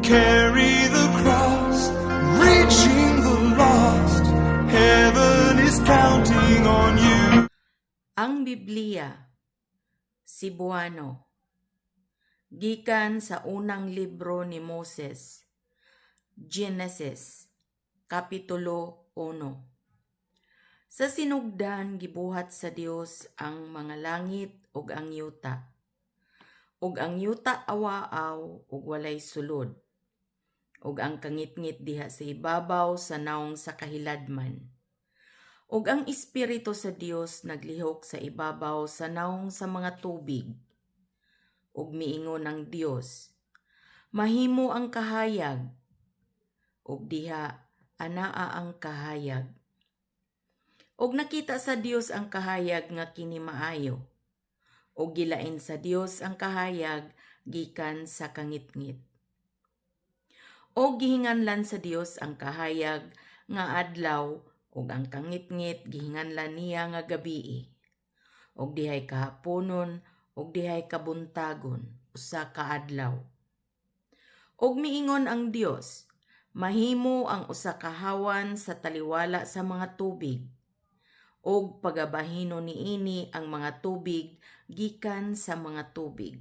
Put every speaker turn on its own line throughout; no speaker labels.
carry the cross, reaching the lost. Heaven is counting on you.
Ang Biblia, Cebuano, gikan sa unang libro ni Moses, Genesis, Kapitulo 1. Sa sinugdan gibuhat sa Dios ang mga langit ug ang yuta. Ug ang yuta awaaw ug walay sulod. Ug ang kangitngit diha sa ibabaw sa naong sa kahiladman. Ug ang Espiritu sa Dios naglihok sa ibabaw sa naong sa mga tubig. Ug miingon ang Dios, mahimo ang kahayag. Ug diha anaa ang kahayag. Ug nakita sa Dios ang kahayag nga kini maayo. Ug gilain sa Dios ang kahayag gikan sa kangitngit. Ug gihinganlan sa Dios ang kahayag nga adlaw ug ang kangitngit gihinganlan niya nga gabii. Ug dihay kahaponon ug dihay kabuntagon usa ka adlaw. Ug miingon ang Dios, mahimo ang usa ka hawan sa taliwala sa mga tubig. Ug pagabahino niini ang mga tubig gikan sa mga tubig.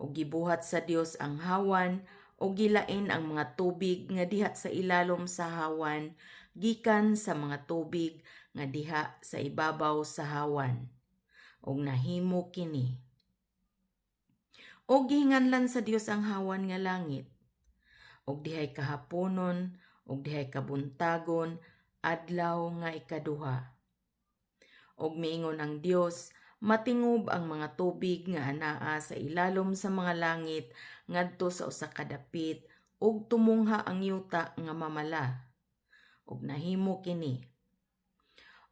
Ug gibuhat sa Dios ang hawan ug gilain ang mga tubig nga diha sa ilalom sa hawan gikan sa mga tubig nga diha sa ibabaw sa hawan. Ug nahimo kini. Ug gihinganlan sa Dios ang hawan nga langit. Ug dihay kahaponon ug dihay kabuntagon adlaw nga ikaduha. Ug miingon ang Dios, matingob ang mga tubig nga anaa sa ilalom sa mga langit ngadto sa usa ka dapit ug tumungha ang yuta nga mamala. Ug nahimo kini.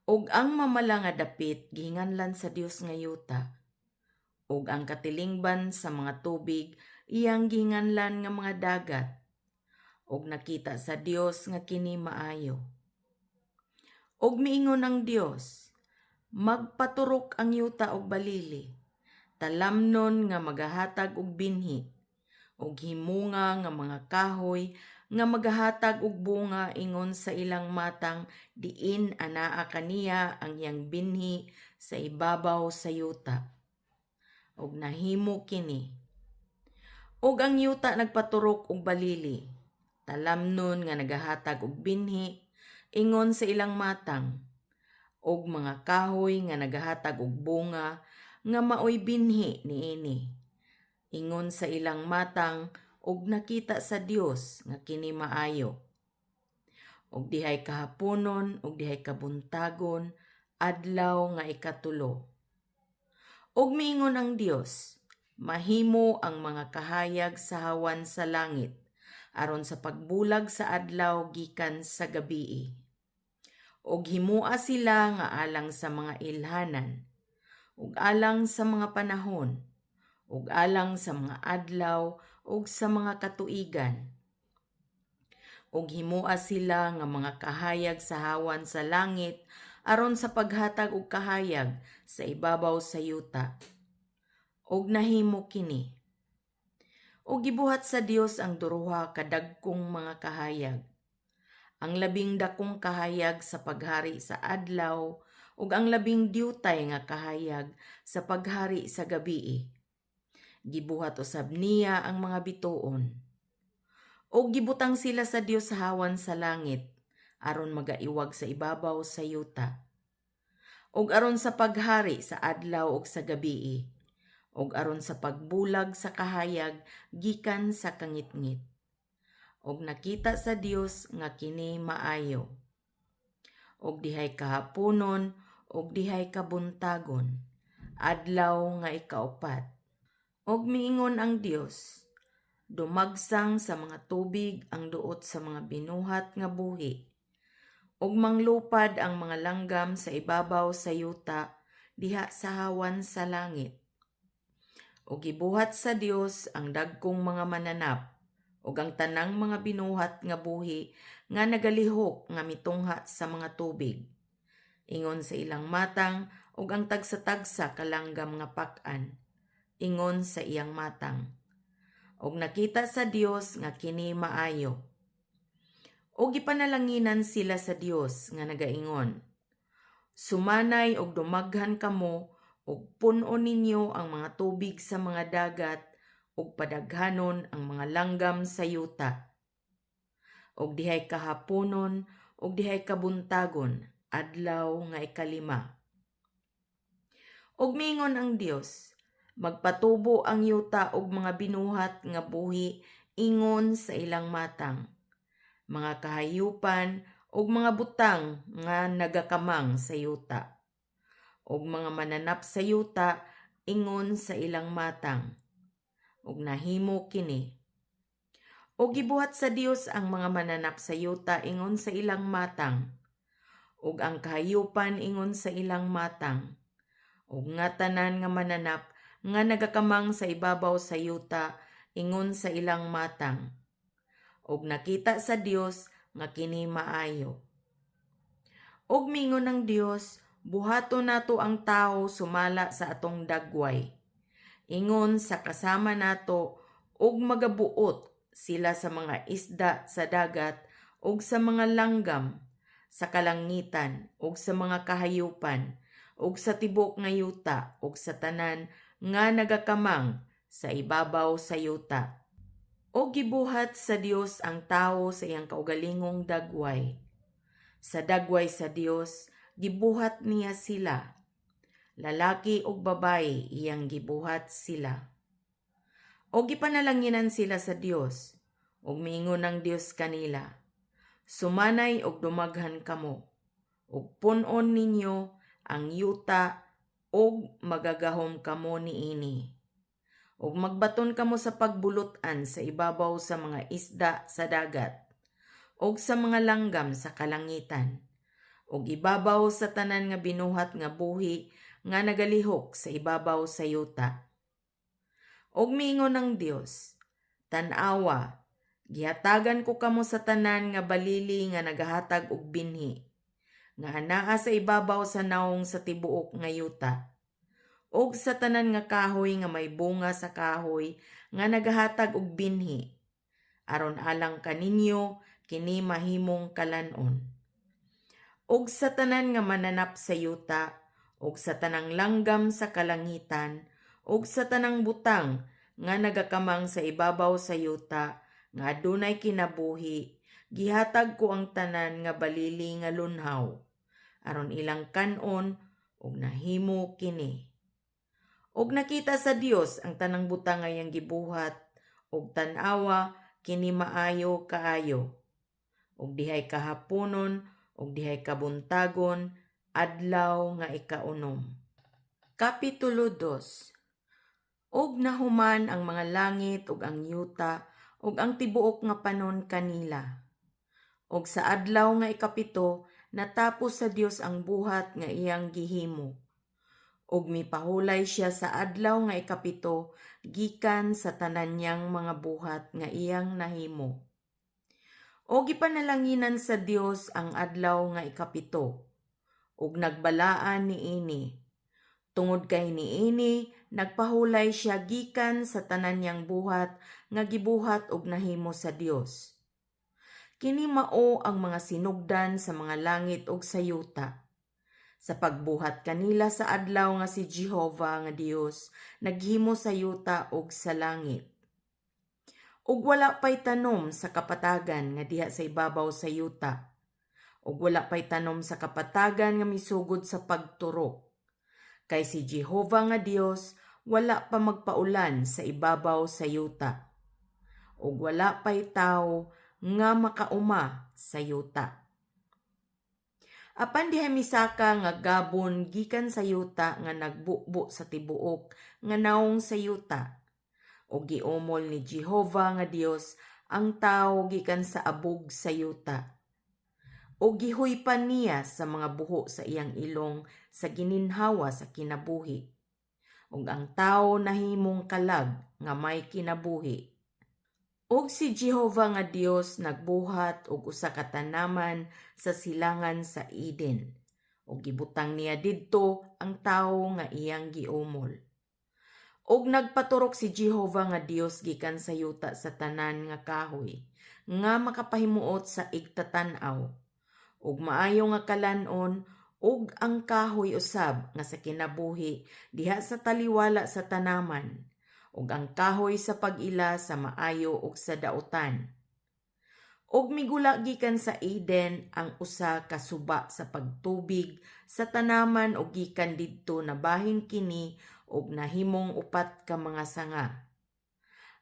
Ug ang mamala nga dapit gihinganlan sa Dios nga yuta. Ug ang katilingban sa mga tubig iyang gihinganlan nga mga dagat. Ug nakita sa Dios nga kini maayo. Ug miingon ang Dios, magpaturok ang yuta og balili, talamnon nga magahatag og binhi, ug himunga nga mga kahoy nga magahatag og bunga ingon sa ilang matang diin anaa kaniya ang iyang binhi sa ibabaw sa yuta. Ug nahimo kini. Ug ang yuta nagpaturok og balili, talamnon nga nagahatag og binhi ingon sa ilang matang, ug mga kahoy nga nagahatag og bunga nga maoy binhi niini. Ingon sa ilang matang ug nakita sa Dios nga kini maayo. Ug dihay kahaponon ug dihay kabuntagon adlaw nga ikatulo. Ug miingon ang Dios, mahimo ang mga kahayag sa hawan sa langit aron sa pagbulag sa adlaw gikan sa gabii. Ug himua sila nga alang sa mga ilhanan, ug alang sa mga panahon, ug alang sa mga adlaw, ug sa mga katuigan. Ug himua sila nga mga kahayag sa hawan sa langit aron sa paghatag og kahayag sa ibabaw sa yuta. Ug nahimo kini. Ug gibuhat sa Dios ang duruha ka dagkong mga kahayag. Ang labing dakong kahayag sa paghari sa adlaw ug ang labing diutay nga kahayag sa paghari sa gabii. Gibuhat usab niya ang mga bituon. Ug gibutang sila sa Dios sa hawan sa langit aron magaiwag sa ibabaw sa yuta. Ug aron sa paghari sa adlaw ug sa gabii. Ug aron sa pagbulag sa kahayag gikan sa kangitngit. Ug nakita sa Dios nga kini maayo. Ug dihay kahaponon ug dihay kabuntagon adlaw nga ikaupat. Ug miingon ang Dios, dumagsang sa mga tubig ang duot sa mga binuhat nga buhi, ug manglupad ang mga langgam sa ibabaw sa yuta diha sa hawan sa langit. Ug gibuhat sa Dios ang dagkong mga mananap, ug ang tanang mga binuhat nga buhi nga nagalihok nga mitungha sa mga tubig. Ingon sa ilang matang ug ang tagsa-tagsa kalanggam nga pak-an. Ingon sa iyang matang. og nakita sa Dios nga kini maayo. Og gipanalanginan sila sa Dios nga nagaingon, sumanay og dumaghan kamo ug pun-on ninyo ang mga tubig sa mga dagat ug padaghanon ang mga langgam sa yuta. Og dihay kahaponon ug dihay kabuntagon adlaw nga ikalima. Og mingon ang Dios, magpatubo ang yuta og mga binuhat nga buhi ingon sa ilang matang, mga kahayupan ug mga butang nga nagakamang sa yuta, ug mga mananap sa yuta ingon sa ilang matang, ug nahimo kini. Og gibuhat sa Dios ang mga mananap sa yuta ingon sa ilang matang, ug ang kahayupan ingon sa ilang matang, ug nga tanan nga mananap nga nagakamang sa ibabaw sa yuta ingon sa ilang matang. Og nakita sa Dios nga kini maayo. Og mingon ng Dios, buhato nato ang tao sumala sa atong dagway. Ingon sa kasama nato og magabuot sila sa mga isda sa dagat og sa mga langgam sa kalangitan og sa mga kahayupan ug sa tibok nga yuta ug sa tanan nga nagakamang sa ibabaw sa yuta. O gibuhat sa Dios ang tao sa iyang kaugalingong dagway. Sa dagway sa Dios, gibuhat niya sila. Lalaki ug babae iyang gibuhat sila. O gipanalanginan sila sa Dios, ug miingon ang Dios kanila, sumanay og dumaghan kamo, ug pun-on ninyo ang yuta ug magagahom kamo niini. Ug magbaton kamo sa pagbulutan sa ibabaw sa mga isda sa dagat, ug sa mga langgam sa kalangitan, ug ibabaw sa tanan nga binuhat nga buhi nga nagalihok sa ibabaw sa yuta. Ug miingon ang Dios, tan-awa, gihatagan ko kamo sa tanan nga balili nga nagahatag og binhi, nga anaa sa ibabaw sa naong sa tibuok nga yuta, ug sa tanan nga kahoy nga may bunga sa kahoy nga nagahatag og binhi, aron alang kaninyo kini mahimong kalanon. Ug sa tanan nga mananap sa yuta, ug sa tanang langgam sa kalangitan, ug sa tanang butang nga nagakamang sa ibabaw sa yuta, nga adunay kinabuhi, gihatag ko ang tanan nga balili nga lunhaw, aron ilang kanon ug nahimo kini. Og nakita sa Dios ang tanang butang nga iyang gibuhat, og tan-awa kini maayo kaayo. Og dihay kahaponon, og dihay kabuntagon, adlaw nga ikaunom. Kapitulo 2. Og nahuman ang mga langit ug ang yuta, ug ang tibuok nga panon kanila. Og sa adlaw nga ikapito, natapos sa Dios ang buhat nga iyang gihimo. Og mipahulay siya sa adlaw nga ikapito gikan sa tanan niyang mga buhat nga iyang nahimo. Og ipanalanginan sa Dios ang adlaw nga ikapito, og nagbalaan niini. Tungod kay niini, nagpahulay siya gikan sa tanan niyang buhat nga gibuhat og nahimo sa Dios. Kini mao ang mga sinugdan sa mga langit ug sa yuta. Sa pagbuhat kanila sa adlaw nga si Jehovah nga Dios naghimo sa yuta ug sa langit. Ug wala pay tanom sa kapatagan nga diha sa ibabaw sa yuta. Ug wala pay tanom sa kapatagan nga misugod sa pagturok. Kay si Jehovah nga Dios wala pa magpaulan sa ibabaw sa yuta. Ug wala pay tawo nga makauma sa yuta. Apan diha misaka nga gabon gikan sa yuta nga nagbubo sa tibuok nga naong sa yuta. O giumol ni Jehovah nga Dios ang tawo gikan sa abog sa yuta. O gihuypan niya sa mga buho sa iyang ilong sa gininhawa sa kinabuhi. Ug ang tawo nahimong kalag nga may kinabuhi. Og si Jehovah nga Dios nagbuhat og usa ka tanaman sa silangan sa Eden. Og gibutang niya didto ang tawo nga iyang giumol. Og nagpaturok si Jehovah nga Dios gikan sa yuta sa tanan nga kahoy, nga makapahimuot sa igtatanaw, ug maayo nga kalanon, ug ang kahoy usab nga sa kinabuhi diha sa taliwala sa tanaman, ug ang kahoy sa pag-ila sa maayo ug sa dautan. Og migula gikan sa Eden ang usa ka suba sa pagtubig sa tanaman og gikan didto nabahin kini og nahimong upat ka mga sanga.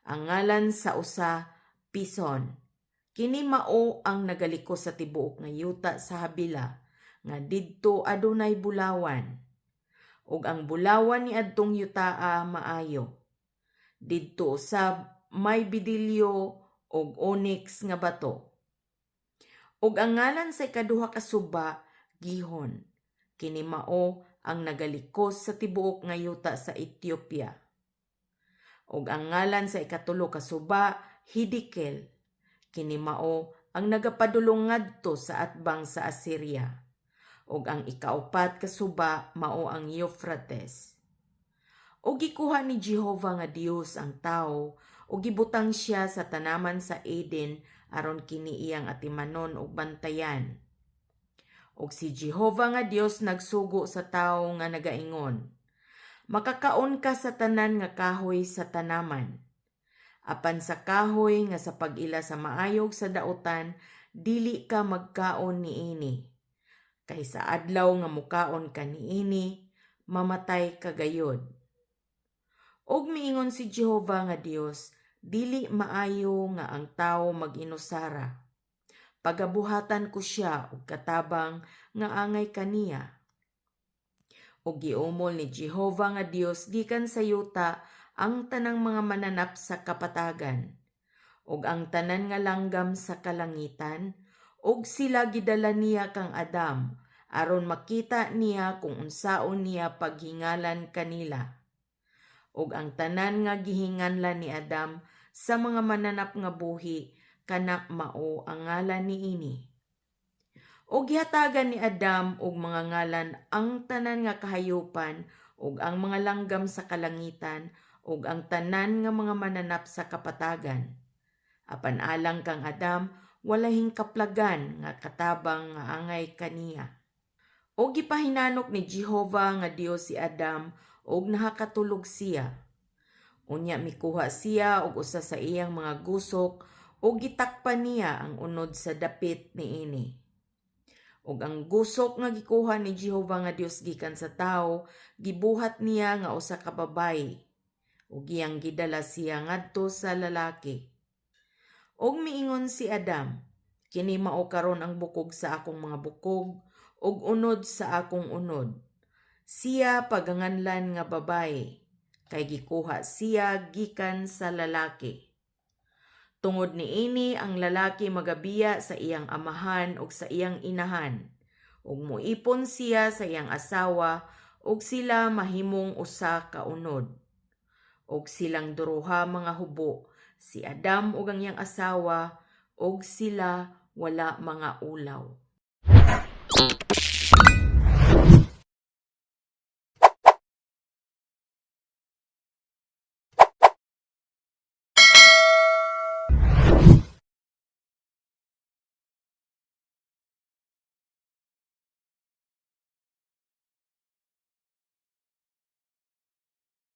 Ang ngalan sa usa Pison. Kini mao ang nagaliko sa tibuok nga yuta sa habila nga didto adunay bulawan. Og ang bulawan ni adtong yutaa maayo. Didto usab may bidilyo og onyx nga bato. Og ang ngalan sa ikaduha ka suba, Gihon. Kini mao ang nagalikos sa tibuok nga yuta sa Ethiopia. Og ang ngalan sa ikatulo ka suba, Hidekel. Kini mao ang nagapadulong ngadto sa atbang sa Assyria. Og ang ikaupat ka suba mao ang Euphrates. Og gikuha ni Jehovah nga Dios ang tao o gibutang siya sa tanaman sa Eden aron kini iyang atimanon ug bantayan. Og si Jehovah nga Dios nagsugo sa tao nga nagaingon, makakaon ka sa tanan nga kahoy sa tanaman. Apan sa kahoy nga sa pag-ila sa maayog sa dautan, dili ka magkaon niini. Kay sa adlaw nga mukaon ka niini, mamatay ka gayod. Og miingon si Jehovah nga Dios, dili maayo nga ang tao mag-inusara. Pagabuhatan ko siya og katabang nga angay kaniya. Og giumol ni Jehovah nga Dios gikan sa yuta ang tanang mga mananap sa kapatagan, og ang tanan nga langgam sa kalangitan, og sila gidala niya kang Adam, aron makita niya kung unsaon niya paghingalan kanila. Og ang tanan nga gihinganlan ni Adam sa mga mananap nga buhi, kana mao ang ngalan niini. Og gihatagan ni Adam og mga ngalan ang tanan nga kahayupan, og ang mga langgam sa kalangitan, og ang tanan nga mga mananap sa kapatagan. Apan alang kang Adam, walahing kaplagan nga katabang nga angay kaniya. Og gipahinanok ni Jehovah nga Dios si Adam, og nakatulog siya. Unya mikuha siya og usa sa iyang mga gusok og gitakpan niya ang unod sa dapit niini. Og ang gusok nga gikuha ni Jehovah nga Dios gikan sa tao, gibuhat niya nga usa ka babayi. Og iyang gidala siya ngadto sa lalaki. Og miingon si Adam, kini mao karon ang bukog sa akong mga bukog og unod sa akong unod. Siya paganganlan nga babaye, kay gikuha siya gikan sa lalaki. Tungod niini ang lalaki magabiya sa iyang amahan ug sa iyang inahan, ug muipon siya sa iyang asawa ug sila mahimong usa ka unod. Ug silang duruha mga hubo, si Adam ug ang iyang asawa, ug sila wala mga ulaw.